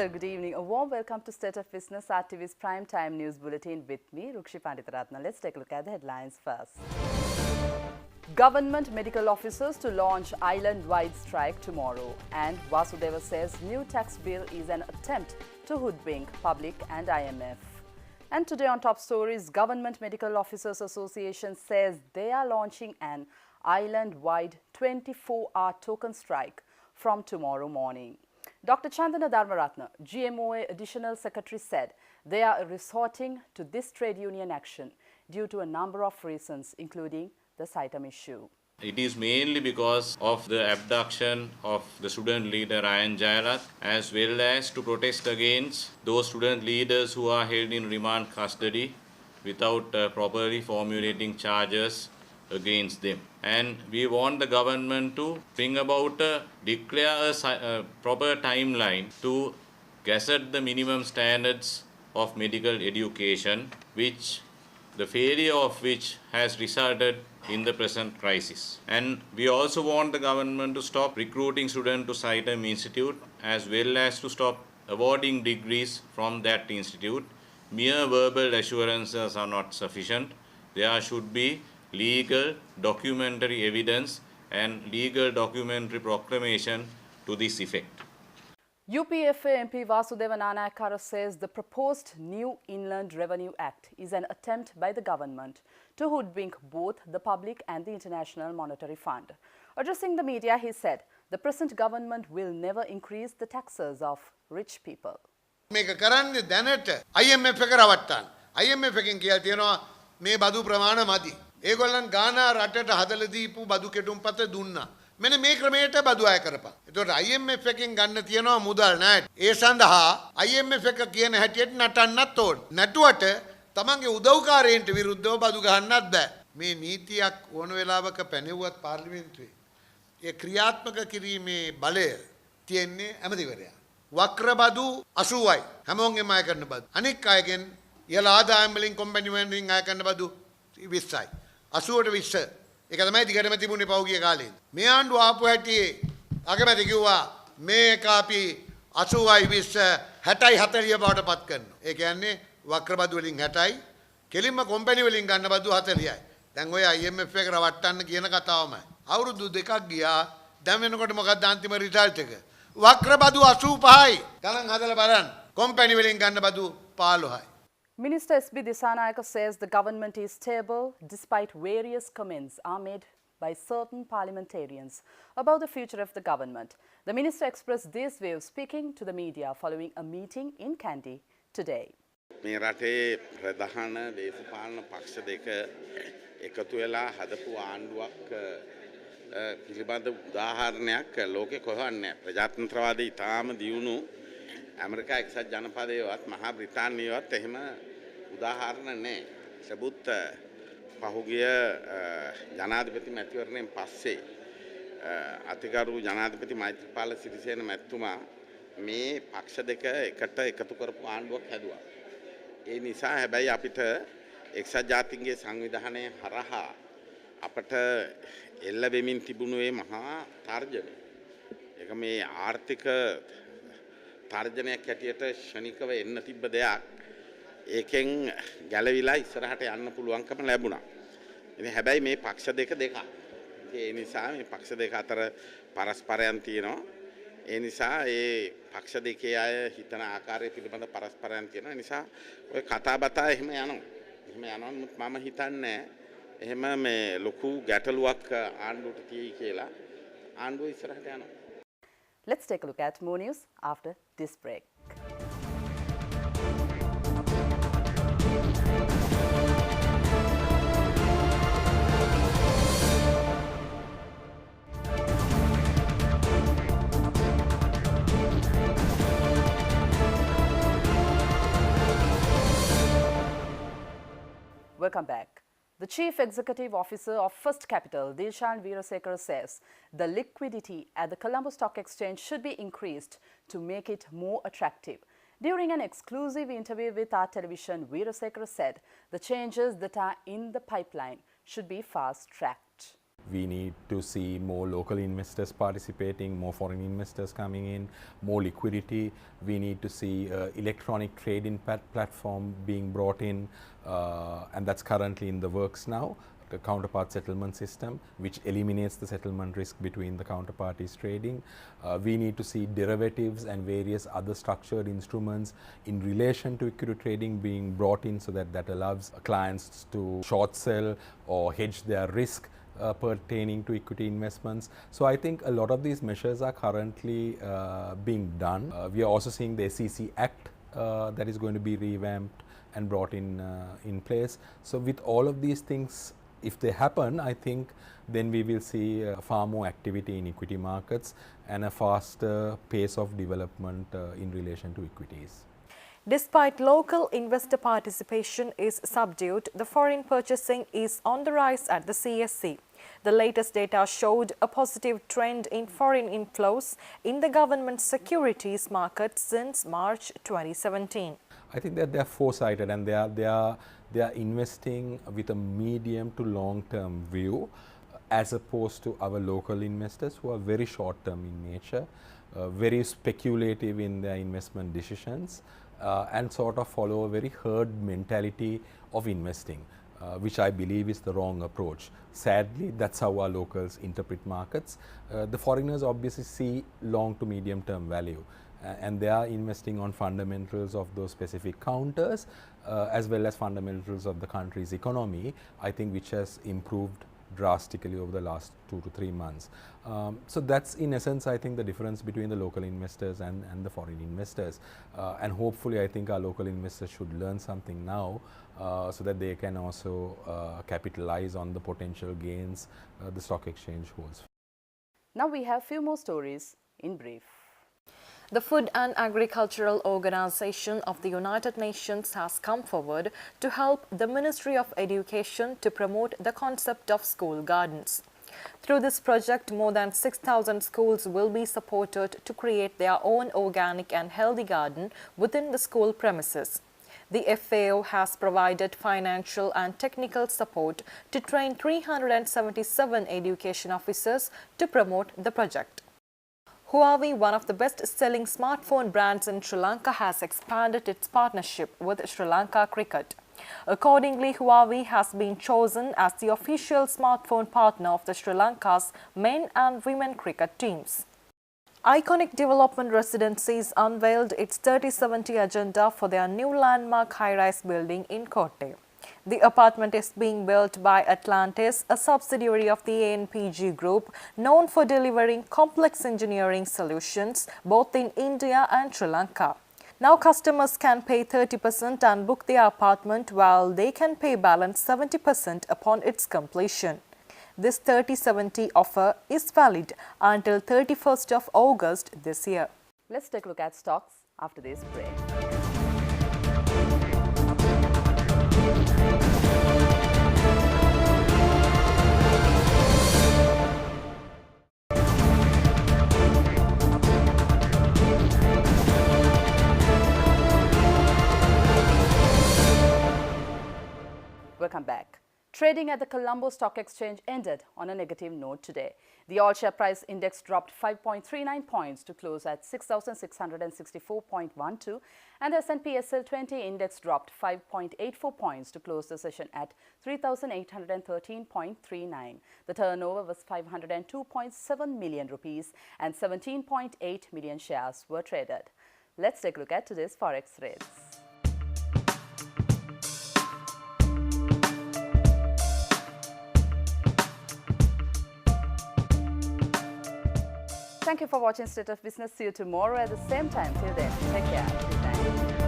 Well, good evening. A warm welcome to State of Business, RTV's Prime Time News Bulletin with me, Rukshi Panditaratna. Let's take a look at the headlines first. Government medical officers to launch island-wide strike tomorrow. And Vasudeva says new tax bill is an attempt to hoodwink public and IMF. And today on Top Stories, Government Medical Officers Association says they are launching an island-wide 24-hour token strike from tomorrow morning. Dr. Chandana Dharmaratna, GMOA Additional Secretary, said they are resorting to this trade union action due to a number of reasons, including the Saitam issue. It is mainly because of the abduction of the student leader Ayan Jayalath, as well as to protest against those student leaders who are held in remand custody without properly formulating charges against them. And we want the government to bring about declare a proper timeline to gazette the minimum standards of medical education, which the failure of which has resulted in the present crisis. And we also want the government to stop recruiting students to Saitam Institute, as well as to stop awarding degrees from that institute. Mere verbal assurances are not sufficient. There should be legal documentary evidence and legal documentary proclamation to this effect. UPFA MP Vasudeva Nanayakara says the proposed new Inland Revenue Act is an attempt by the government to hoodwink both the public and the International Monetary Fund. Addressing the media, he said the present government will never increase the taxes of rich people. මේක කරන්නේ දැනට IMF එක රවට්ටන්න. IMF එකෙන් කියලා තියෙනවා මේ බදු ප්‍රමාණ මදි. ඒගොල්ලන් ගානා රටට හදලා දීපු බදු කෙටුම්පත දුන්නා. මෙන්න මේ ක්‍රමයට බදු අය කරපන්. ඒතකොට IMF එකෙන් ගන්න තියෙනවා මුදල් නැහැ. ඒ සඳහා IMF එක කියන හැටියට නටන්නත් ඕන. නැටුවට තමන්ගේ උදව්කාරයන්ට විරුද්ධව බදු ගහන්නත් බෑ. මේ නීතියක් ඕන වෙලාවක පැනෙවුවත් පාර්ලිමේන්තුවේ ඒ ක්‍රියාත්මක කිරීමේ බලය තියෙන්නේ ඇමතිවරයා. වක්‍ර බදු 80යි. හැමෝගෙම අය කරන බදු. අනික් අයගෙන් ඉහළ ආදායම් වලින් කම්පැනි වලින් අය කරන බදු 20යි. 80ට 20. ඒක තමයි දිගටම තිබුණේ පහුගිය කාලේ. මේ ආණ්ඩුව ආපු හැටි අගමැති කිව්වා මේක අපි 80යි 20 60යි 40 බවට පත් කරනවා. ඒ කියන්නේ වක්‍ර බදු වලින් 60යි, කෙලින්ම කම්පැනි වලින් ගන්න බදු 40යි. දැන් ඔය IMF එක රවට්ටන්න කියන කතාවමයි. අවුරුදු දෙකක් ගියා. දැන් වෙනකොට මොකක්ද අන්තිම රිසල්ට් එක? වක්‍ර බදු 85යි. ගණන් හදලා බලන්න. කම්පැනි වලින් ගන්න බදු 15යි. Minister S.B. Disanayake says the government is stable despite various comments are made by certain parliamentarians about the future of the government. The minister expressed these views speaking to the media following a meeting in Kandy today. මේ රටේ ප්‍රධාන දේශපාලන පක්ෂ දෙක එකතු වෙලා හදපු ආණ්ඩුවක් පිළිබඳ උදාහරණයක් ලෝකේ කොහෙවත් නැහැ. ප්‍රජාතන්ත්‍රවාදී ඉතාම දියුණු ඇමරිකා එක්සත් ජනපදයේවත් මහා බ්‍රිතාන්‍යයේවත් එහෙම උදාහරණ නැහැ. සබුත් පහුගිය ජනාධිපති මැතිවරණයෙන් පස්සේ අතිගරු ජනාධිපති මෛත්‍රීපාල සිරිසේන මැතිතුමා මේ පක්ෂ දෙක එකට එකතු කරපු ආණ්ඩුවක් හැදුවා. ඒ නිසා හැබැයි අපිට එක්සත් ජාතීන්ගේ සංවිධානය හරහා අපට එල්ල වෙමින් තිබුණු මේ මහා තර්ජනය. ඒක මේ ආර්ථික තර්ජනයක් හැටියට ශනිකව එන්න තිබ්බ දෙයක්. ඒකෙන් ගැලවිලා ඉස්සරහට යන්න පුළුවන්කම ලැබුණා. ඉතින් හැබැයි මේ පක්ෂ දෙක දෙකක්. ඒ නිසා මේ පක්ෂ දෙක අතර පරස්පරයන් තියෙනවා. ඒ නිසා ඒ පක්ෂ දෙකේ අය හිතන ආකාරය පිළිබඳ පරස්පරයන් තියෙනවා. ඒ නිසා ඔය කතා බතා එහෙම යනවා. එහෙම යනවා මම හිතන්නේ එහෙම මේ ලොකු ගැටලුවක් ආණ්ඩුවට තියෙයි කියලා. ආණ්ඩුව ඉස්සරහට යනවා. Let's take a look at more news after this break. Welcome back. The Chief Executive Officer of First Capital, Dilshan Weerasekara, says the liquidity at the Colombo Stock Exchange should be increased to make it more attractive. During an exclusive interview with our television, Weerasekara said the changes that are in the pipeline should be fast-tracked. We need to see more local investors participating, more foreign investors coming in, more liquidity. We need to see electronic trading platform being brought in, and that's currently in the works now. The counterpart settlement system, which eliminates the settlement risk between the counterparties trading. We need to see derivatives and various other structured instruments in relation to equity trading being brought in, so that allows clients to short sell or hedge their risk pertaining to equity investments. So I think a lot of these measures are currently being done. We are also seeing the SEC Act that is going to be revamped and brought in place. So with all of these things, if they happen, I think then we will see far more activity in equity markets and a faster pace of development in relation to equities. Despite local investor participation is subdued, the foreign purchasing is on the rise at the CSE. The latest data showed a positive trend in foreign inflows in the government securities market since March 2017. I think that they are foresighted and they are investing with a medium to long-term view, as opposed to our local investors who are very short-term in nature, very speculative in their investment decisions, and sort of follow a very herd mentality of investing, which I believe is the wrong approach. Sadly, that's how our locals interpret markets. The foreigners obviously see long to medium term value, and they are investing on fundamentals of those specific counters, as well as fundamentals of the country's economy, I think, which has improved drastically over the last 2 to 3 months. So that's in essence, I think, the difference between the local investors and the foreign investors, and hopefully I think our local investors should learn something now, so that they can also capitalize on the potential gains the stock exchange holds. Now we have few more stories in brief. The Food and Agricultural Organization of the United Nations has come forward to help the Ministry of Education to promote the concept of school gardens. Through this project, more than 6,000 schools will be supported to create their own organic and healthy garden within the school premises. The FAO has provided financial and technical support to train 377 education officers to promote the project. Huawei, one of the best-selling smartphone brands in Sri Lanka, has expanded its partnership with Sri Lanka Cricket. Accordingly, Huawei has been chosen as the official smartphone partner of the Sri Lanka's men and women cricket teams. Iconic Development Residencies unveiled its 3070 agenda for their new landmark high-rise building in Kotte. The apartment is being built by Atlantis, a subsidiary of the ANPG Group, known for delivering complex engineering solutions both in India and Sri Lanka. Now customers can pay 30% and book their apartment, while they can pay balance 70% upon its completion. This 3070 offer is valid until 31st of August this year. Let's take a look at stocks after this break. Welcome back. Trading at the Colombo Stock Exchange ended on a negative note today. The all-share price index dropped 5.39 points to close at 6,664.12, and the S&P SL20 index dropped 5.84 points to close the session at 3,813.39. The turnover was 502.7 million rupees and 17.8 million shares were traded. Let's take a look at today's forex rates. Thank you for watching State of Business. See you tomorrow at the same time. Till then, take care. Good night.